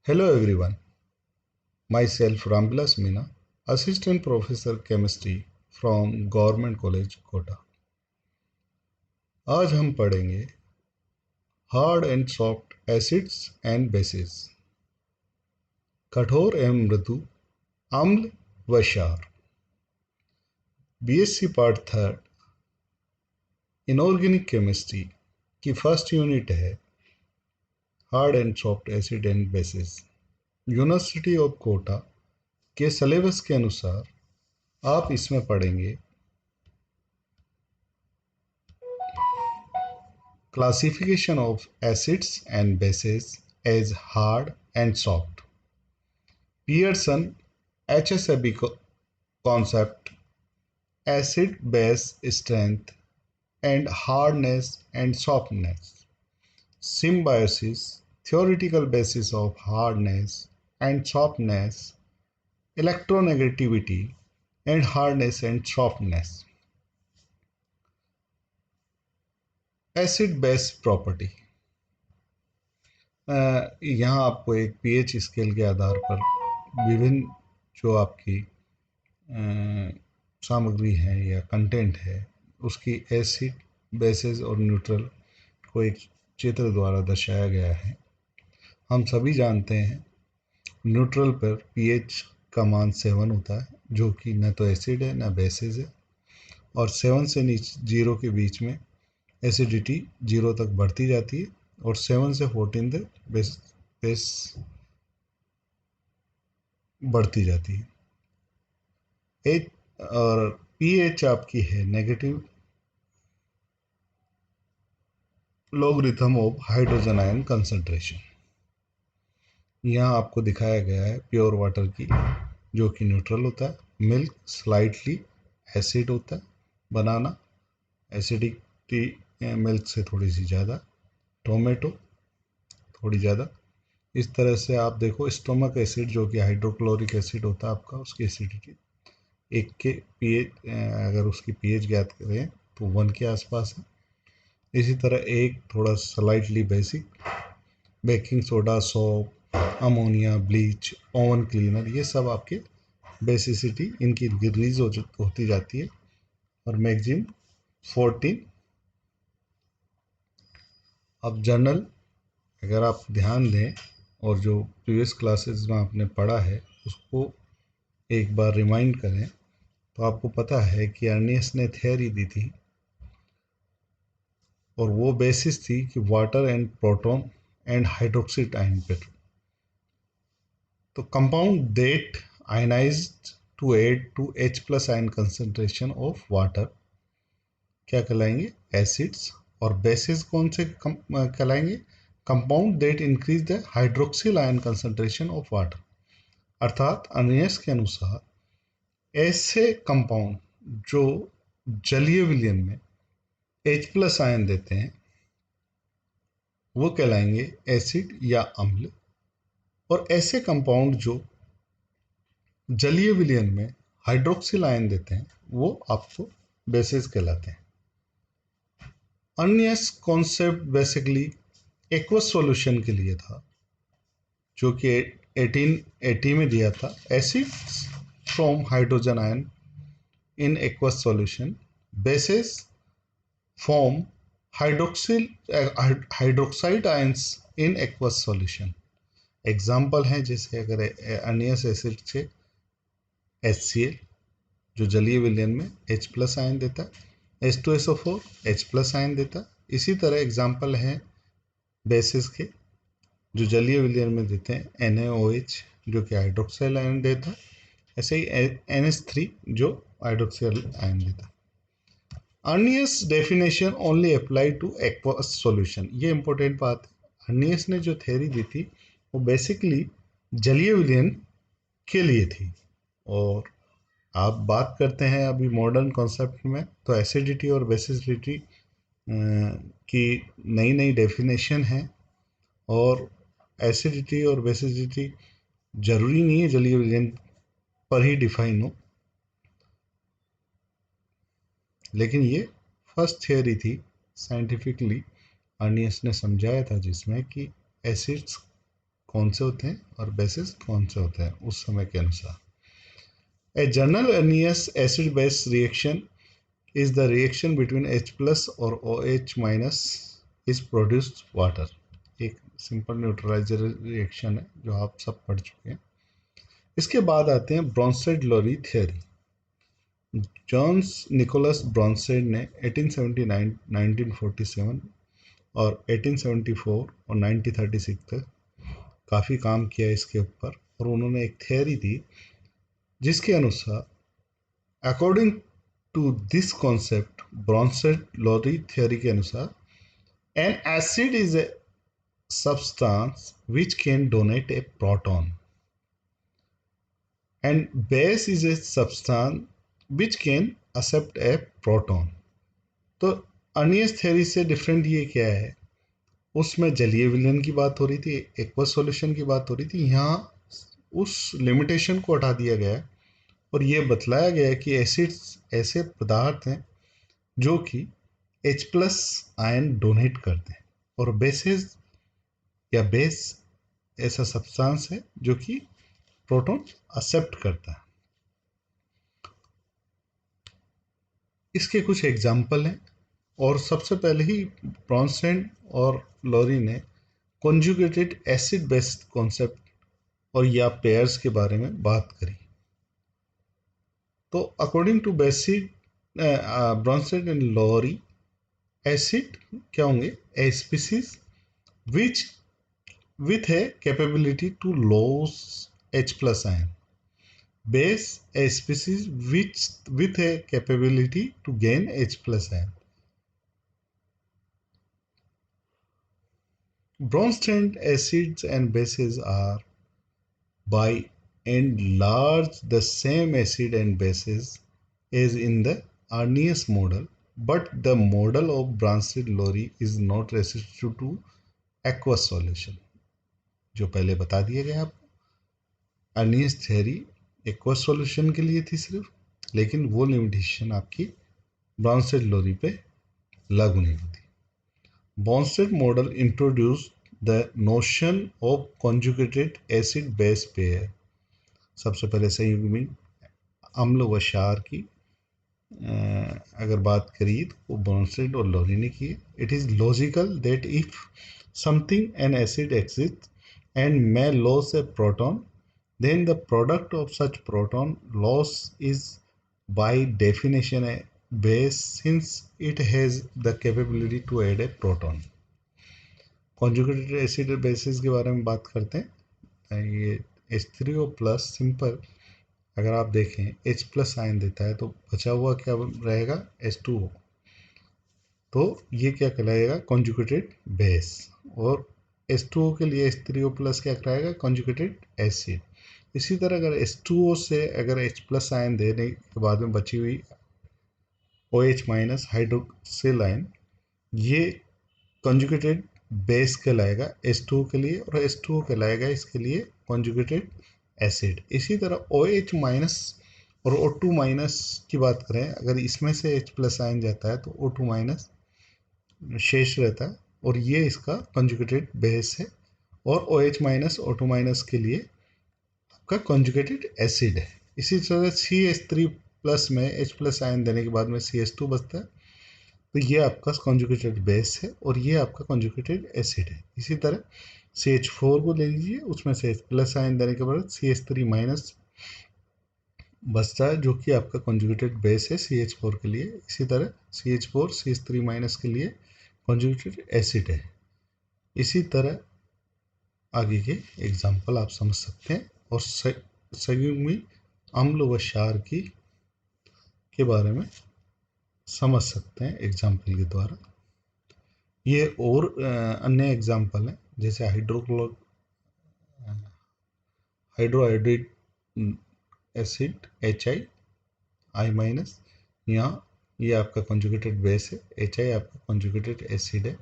Hello everyone, myself Ramvilas Meena, Assistant Professor Chemistry from Government College Kota. आज हम पढ़ेंगे hard and soft acids and bases, कठोर एवं मृदु, अम्ल व क्षार। BSc part third inorganic chemistry की फर्स्ट यूनिट है hard and soft acid and bases. University of Kota के सिलेबस के अनुसार आप इसमें पढ़ेंगे classification of acids and bases as hard and soft, Pearson HSAB concept, acid base strength and hardness and softness, symbiosis, theoretical basis of hardness and softness, electronegativity and hardness and softness, acid base property। यहाँ आपको एक pH scale के आधार पर विभिन्न जो आपकी सामग्री है या कंटेंट है उसकी एसिड, बेसिस और न्यूट्रल को एक चित्र द्वारा दर्शाया गया है। हम सभी जानते हैं न्यूट्रल पर पीएच का मान 7 होता है, जो कि न तो एसिड है न बेसिस है, और 7 से नीचे 0 के बीच में एसिडिटी 0 तक बढ़ती जाती है और 7 से 14 तक बेस बढ़ती जाती है। एच और पीएच आपकी है negative logarithm of hydrogen ion concentration. यहाँ आपको दिखाया गया है प्योर वाटर की, जो कि न्यूट्रल होता है, मिल्क स्लाइटली एसिड होता है, बनाना एसिडिटी मिल्क से थोड़ी सी ज़्यादा, टोमेटो थोड़ी ज़्यादा। इस तरह से आप देखो स्टोमक एसिड जो कि हाइड्रोक्लोरिक एसिड होता है आपका, उसकी एसिडिटी एक के पीएच, अगर उसकी पीएच ज्ञात करें तो 1 के आसपास है। इसी तरह एक थोड़ा slightly basic, baking soda, soap, ammonia, bleach, oven cleaner, ये सब आपके बेसिसिटी इनकी रिलीज होती जाती है और मैक्सिमम 14। अब जनरल अगर आप ध्यान दें और जो प्रीवियस क्लासेस में आपने पढ़ा है उसको एक बार रिमाइंड करें तो आपको पता है कि अर्नियस ने थियरी दी थी और वो बेसिस थी कि water and proton and hydroxide ion पेट्रोल। तो compound that ionized to add to H plus ion concentration of water क्या कहलाएंगे? एसिड्स। और बेसिस कौन से कहलाएंगे? Compound that increase the hydroxyl ion concentration of water. अर्थात अर्नियस के अनुसार ऐसे कंपाउंड जो जलीय विलयन में H प्लस आयन देते हैं वो कहलाएंगे एसिड या अम्ल, और ऐसे कंपाउंड जो जलीय विलयन में हाइड्रोक्सिल आयन देते हैं वो आपको बेसिस कहलाते हैं। अर्नियस कॉन्सेप्ट बेसिकली एक्वस सॉल्यूशन के लिए था, जो कि 1880 में दिया था। Acids from hydrogen ion in aqueous solution, basis form hydroxide ions in aqueous solution. Example हैं जैसे अगर अर्नियस एसिड से HCl जो जलीय विलयन में H प्लस आयन देता है, H2SO4 H प्लस आयन देता है। इसी तरह एग्जाम्पल हैं बेसिस के जो जलीय विलयन में देते हैं NaOH जो कि हाइड्रोक्साइल आयन देता है, ऐसे ही NH3 जो हाइड्रोक्साइल आयन देता है। Arrhenius definition only apply to aqueous solution, ये इंपॉर्टेंट बात है। अर्नियस ने जो थ्योरी दी थी वो बेसिकली जलीय विलयन के लिए थी। और आप बात करते हैं अभी मॉडर्न कॉन्सेप्ट में तो एसिडिटी और बेसिसिटी की नई नई डेफिनेशन है, और एसिडिटी और बेसिसिटी जरूरी नहीं है जलीय विलयन पर ही डिफाइन हो, लेकिन ये फर्स्ट थियरी थी साइंटिफिकली अर्नियस ने समझाया था जिसमें कि एसिड्स कौन से होते हैं और बेसिस कौन से होते हैं उस समय के अनुसार। A general Arrhenius acid base reaction is the reaction between H plus or OH minus is produced water। एक सिंपल न्यूट्रलाइजर रिएक्शन है जो आप सब पढ़ चुके हैं। इसके बाद आते हैं ब्रॉन्स्टेड लोरी थियोरी। जॉन्स निकोलस ब्रॉन्स्टेड ने 1879, 1947 और 1874 और 1936 तक काफ़ी काम किया इसके ऊपर, और उन्होंने एक थियोरी दी जिसके अनुसार according to this concept, Bronsted-Lowry theory के अनुसार an acid is a substance which can donate a proton and base is a substance which can accept a proton। तो अर्नियस थ्योरी से डिफरेंट ये क्या है, उसमें जलीय विलयन की बात हो रही थी, एक्वस सॉल्यूशन की बात हो रही थी, यहाँ उस लिमिटेशन को हटा दिया गया है और ये बतलाया गया है कि एसिड्स ऐसे पदार्थ हैं जो कि H प्लस आयन डोनेट करते हैं, और बेसिस या बेस ऐसा सब्सटेंस है जो कि प्रोटॉन एक्सेप्ट करता है। इसके कुछ एग्जाम्पल हैं, और सबसे पहले ही ब्रॉन्स्टेड और लोरी ने कॉन्जुगेटेड एसिड बेस कॉन्सेप्ट और या पेयर्स के बारे में बात करी। तो according to based Bronsted and Lowry, acid क्या होंगे, a species which with a capability to loss H plus ion, base a species which with a capability to gain H plus ion. Bronsted acids and bases are by and large the same acid and bases as in the Arrhenius model, but the model of Bronsted-Lowry is not restricted to aqueous solution। जो पहले बता दिया गया आपको, अर्नियस theory aqueous solution के लिए थी सिर्फ, लेकिन वो लिमिटेशन आपकी ब्रॉन्स्टेड-लोरी पे लागू नहीं होती। Brønsted model introduce the notion of conjugated acid base pair. सबसे पहले संयुग्मी अम्ल व क्षार की अगर बात करिए तो ब्रॉन्स्टेड और लोरी ने की। It is logical that if something N acid exist and may lose a proton, then the product of such proton loss is by definition a base since it has the capability to add a proton। conjugated acid bases के बारे में बात करते हैं। ये H3O plus simple अगर आप देखें H प्लस आयन देता है तो बचा हुआ क्या रहेगा, H2O। तो ये क्या कहलाएगा, कॉन्जुगेटेड बेस, और H2O के लिए H3O प्लस क्या कराएगा, कॉन्जुगेटेड एसिड। इसी तरह अगर H2O से अगर H प्लस आयन देने के बाद में बची हुई OH माइनस हाइड्रोक्सिल आयन, ये कॉन्जुगेटेड बेस कहलाएगा H2O के लिए, और H2O कहलाएगा इसके लिए कॉन्जुगेटेड एसिड। इसी तरह OH माइनस और O2 माइनस की बात करें, अगर इसमें से H प्लस आयन जाता है तो O2 माइनस शेष रहता है, और ये इसका कॉन्जुगेटेड बेस है, और OH माइनस O2 माइनस के लिए आपका कॉन्जुगेटेड एसिड है। इसी तरह CH3 प्लस में H प्लस आयन देने के बाद में CH2 बचता है, तो ये आपका कॉन्जुगेटेड बेस है और ये आपका कॉन्जुगेटेड एसिड है। इसी तरह CH4 को ले लीजिए, उसमें से H प्लस आयन देने के बाद CH3 माइनस बचता है जो कि आपका कॉन्जुगेटेड बेस है CH4 के लिए। इसी तरह CH4 CH3 माइनस के लिए कॉन्जुगेटेड एसिड है। इसी तरह आगे के एग्जाम्पल आप समझ सकते हैं, और संयुग्मी अम्ल व क्षार की के बारे में समझ सकते हैं एग्जाम्पल के द्वारा। ये और अन्य एग्जाम्पल हैं, जैसे हाइड्रोआयोडाइड एसिड HI माइनस, यहाँ ये आपका कॉन्जुगेटेड बेस है, HI आपका कॉन्जुगेटेड एसिड है।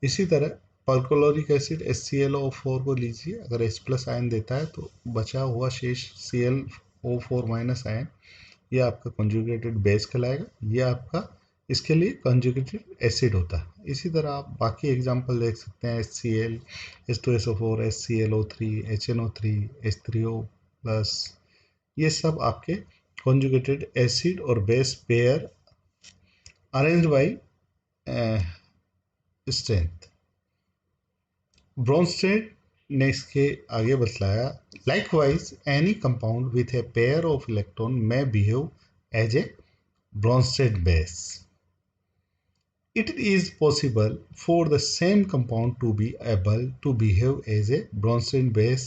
इसी तरह परक्लोरिक एसिड HClO4 को लीजिए, अगर H प्लस आयन देता है तो बचा हुआ शेष ClO4 माइनस आयन, ये आपका कॉन्जुगेटेड बेस कहलाएगा, ये आपका इसके लिए कॉन्जुगेटेड एसिड होता है। इसी तरह आप बाकी एग्जांपल देख सकते हैं, HCl, H2SO4, HClO3, HNO3, H3O+, ये सब आपके कॉन्जुगेटेड एसिड और base pair arranged bye strength. Bronsted ने इसके आगे बतलाया, likewise any compound with a pair of electron may behave as a Bronsted base. It is possible for the same compound to be able to behave as a Bronsted base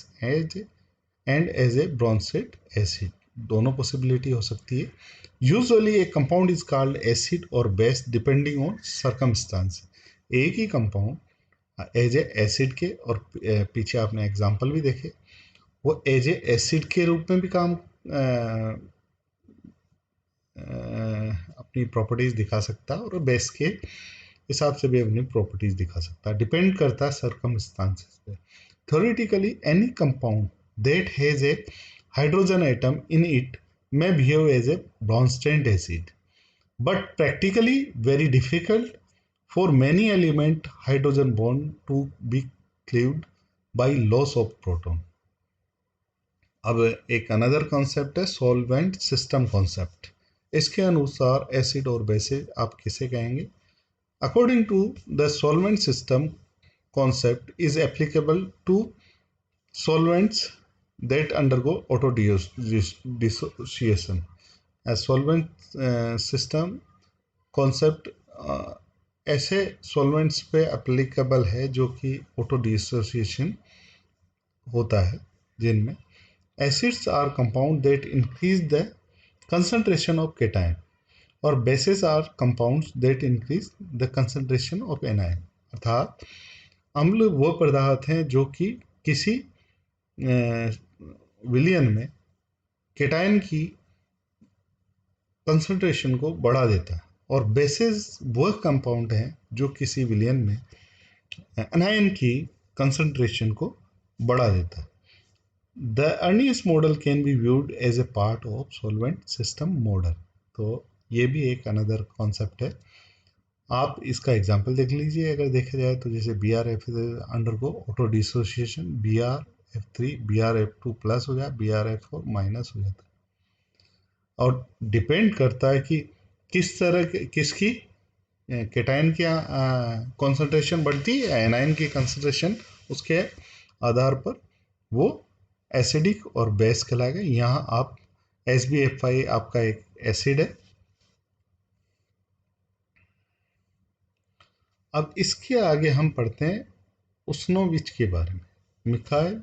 and as a Bronsted acid. दोनों possibility हो सकती है. Usually a compound is called acid or base depending on circumstance. एक ही compound as a acid के, और पीछे आपने example भी देखे, वो एज ए एसिड के रूप में भी काम अपनी प्रॉपर्टीज़ दिखा सकता है और बेस के हिसाब से भी अपनी प्रॉपर्टीज़ दिखा सकता है, डिपेंड करता है सर्कमस्टांसेस पे। Theoretically any compound that has a hydrogen atom in it may behave as a Bronsted acid, but practically very difficult for many element hydrogen bond to be cleaved by loss of proton. अब एक another concept है solvent system concept. इसके अनुसार acid और bases आप किसे कहेंगे? According to the solvent system concept is applicable to solvents that undergo auto dissociation. A solvent system concept ऐसे सॉल्वेंट्स पे एप्लीकेबल है जो कि ऑटो डिसोसिएशन होता है, जिनमें acids are compound that increase the concentration of cation और bases are compounds that increase the concentration of anion. अर्थात अम्ल वो पदार्थ हैं जो कि किसी विलयन में केटायन की कंसंट्रेशन को बढ़ा देता है, और बेसिस वो कंपाउंड हैं जो किसी विलयन में एनायन की कंसंट्रेशन को बढ़ा देता है। The earliest model can be viewed as a part of solvent system model. तो ये भी एक अनदर कॉन्सेप्ट है। आप इसका एग्जांपल देख लीजिए। अगर देखा जाए तो जैसे BrF undergo auto dissociation, BrF3 BrF2 plus हो जाए, BrF4 माइनस हो जाता है, और डिपेंड करता है कि किस तरह किसकी केटायन की कॉन्सेंट्रेशन बढ़ती है, एनायन की कंसंट्रेशन, उसके आधार पर वो एसिडिक और बेस कहलाएगा। यहाँ आप SbF5 आपका एक एसिड है। अब इसके आगे हम पढ़ते हैं उस्नोविच के बारे में, मिखाइल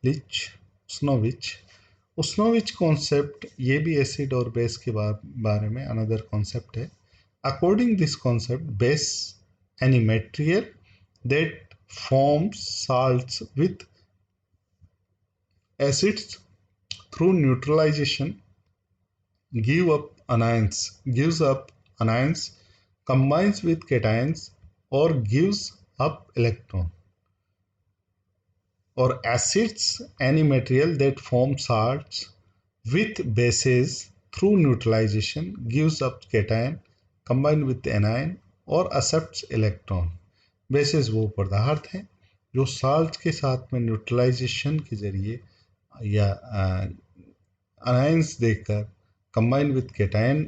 उस्नोविच। उस्नोविच कॉन्सेप्ट ये भी एसिड और बेस के बारे में अनदर कॉन्सेप्ट है। According this concept, base any material that forms salts with acids through neutralization gives up anions, combines with cations or gives up electron. Or acids, any material that forms salts with bases through neutralization gives up cation, combine with anion or accepts electron. Basis वो पदार्थ हैं जो salt के साथ में neutralisation के जरिए या अनायंस देकर कंबाइन विथ केटायन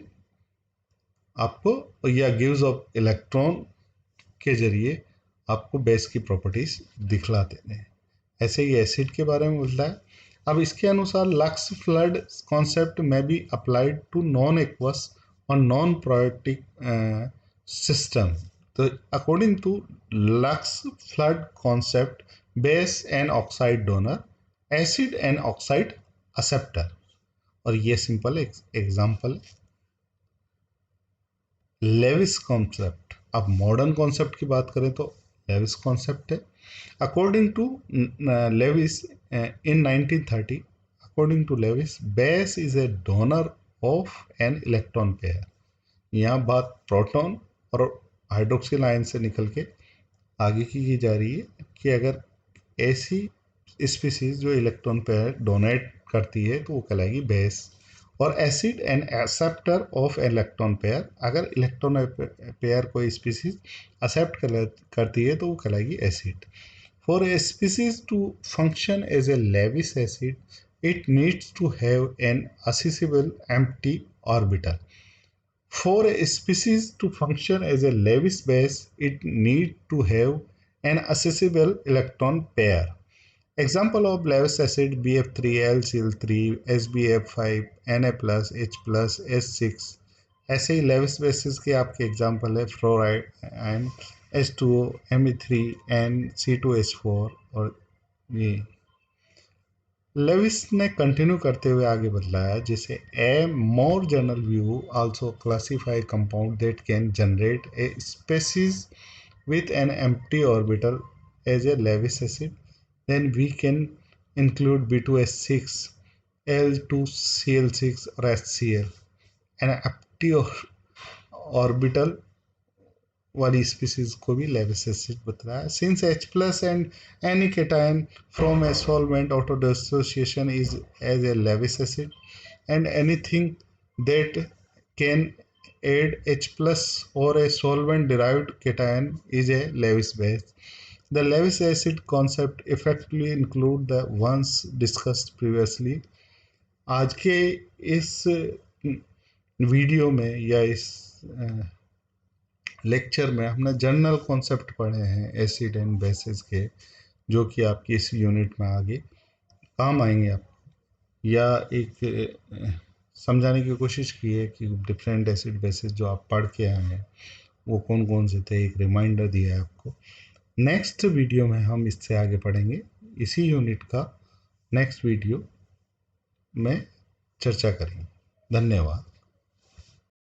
आपको या गिव्स ऑफ इलेक्ट्रॉन के जरिए आपको बेस की प्रॉपर्टीज दिखलाते हैं। ऐसे ही एसिड के बारे में बोलता है। अब इसके अनुसार लक्स फ्लड कॉन्सेप्ट में be applied to non aqueous और नॉन प्रोयोटिक सिस्टम। तो according to Lux Flood concept, base and oxide donor, acid and oxide acceptor. और ये सिंपल एग्जांपल लेविस कॉन्सेप्ट। अब मॉडर्न कॉन्सेप्ट की बात करें तो लेविस कॉन्सेप्ट है। According to Lewis in 1930, according to Lewis, base is a donor of an electron pair. यहाँ बात प्रोटॉन और हाइड्रोक्सिल आयन से निकल के आगे की जा रही है कि अगर ऐसी स्पीसीज जो इलेक्ट्रॉन पेयर डोनेट करती है तो वो कहलाएगी बेस, और acid an acceptor of electron pair, अगर इलेक्ट्रॉन पेयर कोई स्पीसीज एक्सेप्ट करती है तो वो कहलाएगी acid. For a species to function as a Lewis acid it needs to have an accessible empty orbital. For a species to function as a Lewis base, it needs to have an accessible electron pair. Example of Lewis acid BF3, LCl3, SBF5, Na+, H+, S6। ऐसे ही Levi's basis के आपके example है fluoride and H2O, Me3 and C2H4 और ये। Levi's ने continue करते हुए आगे बदलाया, जिसे a more general view also classify compound that can generate a species with an empty orbital as a Lewis acid, then we can include B2H6, L2Cl6 or HCl. An empty orbital वाली species को भी Lewis acid बताया। Since H plus and any cation from a solvent auto dissociation is as a Lewis acid, and anything that can add H plus or a solvent derived cation is a Lewis base. The Lewis acid concept effectively include the ones discussed previously. आज के इस video में या इस lecture में हमने general concept पढ़े हैं एसिड एंड बेसिस के, जो कि आपकी इस यूनिट में आगे काम आएंगे आप, या एक समझाने की कोशिश की है कि डिफरेंट एसिड बेसिस जो आप पढ़ के आए हैं वो कौन कौन से थे, एक रिमाइंडर दिया है आपको। नेक्स्ट वीडियो में हम इससे आगे पढ़ेंगे, इसी यूनिट का नेक्स्ट वीडियो में चर्चा करेंगे। धन्यवाद।